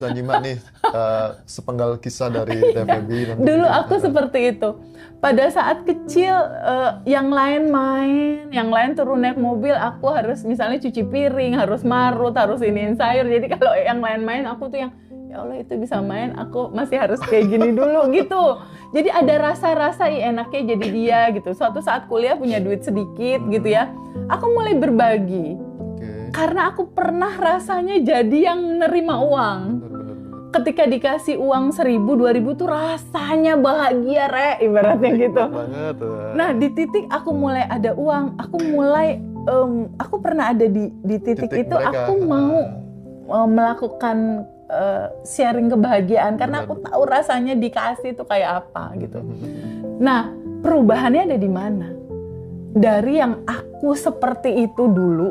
Bisa nyimak nih sepenggal kisah dari Teh Feby. Dulu aku seperti itu. Pada saat kecil, yang lain main, yang lain turun naik mobil, aku harus misalnya cuci piring, harus marut, harus iniin sayur. Jadi kalau yang lain main, aku tuh yang, ya Allah itu bisa main, aku masih harus kayak gini dulu gitu. Jadi ada rasa-rasa enaknya jadi dia gitu. Suatu saat kuliah punya duit sedikit gitu ya, aku mulai berbagi. Karena aku pernah rasanya jadi yang nerima uang. Ketika dikasih uang 1.000, 2.000 tuh rasanya bahagia, ibaratnya gitu. Nah, di titik aku mulai ada uang, aku pernah ada di titik itu mereka. Aku mau melakukan sharing kebahagiaan karena aku tahu rasanya dikasih itu kayak apa gitu. Nah, perubahannya ada di mana? Dari yang aku seperti itu dulu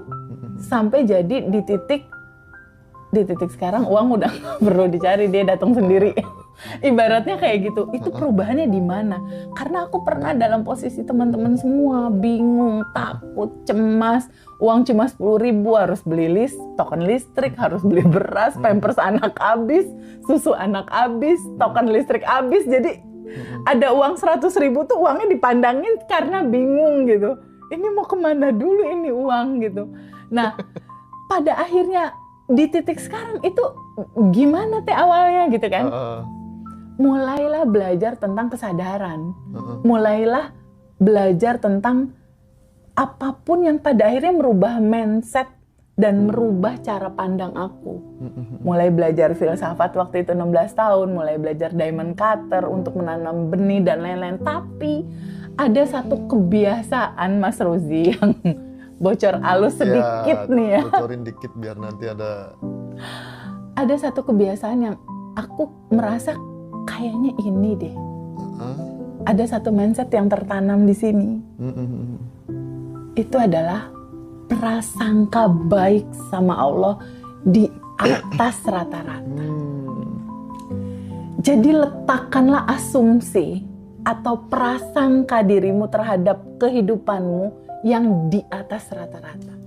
sampai jadi di titik sekarang uang udah nggak perlu dicari, dia datang sendiri. Ibaratnya kayak gitu. Itu perubahannya di mana? Karena aku pernah dalam posisi teman-teman semua bingung, takut, cemas. Uang cuma 10.000, harus beli token listrik, harus beli beras, pampers anak habis, susu anak habis, token listrik habis. Jadi ada uang 100.000 tuh uangnya dipandangin karena bingung gitu. Ini mau kemana dulu ini uang gitu. Nah, pada akhirnya di titik sekarang itu gimana teh awalnya gitu kan? Mulailah belajar tentang kesadaran. Mulailah belajar tentang apapun yang pada akhirnya merubah mindset dan merubah cara pandang aku. Mulai belajar filsafat waktu itu 16 tahun, mulai belajar diamond cutter untuk menanam benih dan lain-lain. Tapi ada satu kebiasaan Mas Rozi yang bocor halus sedikit nih ya. Bocorin dikit biar nanti ada. Ada satu kebiasaan yang aku merasa kayaknya ini deh. Ada satu mindset yang tertanam di sini. Itu adalah prasangka baik sama Allah di atas rata-rata. Jadi letakkanlah asumsi atau prasangka dirimu terhadap kehidupanmu yang di atas rata-rata.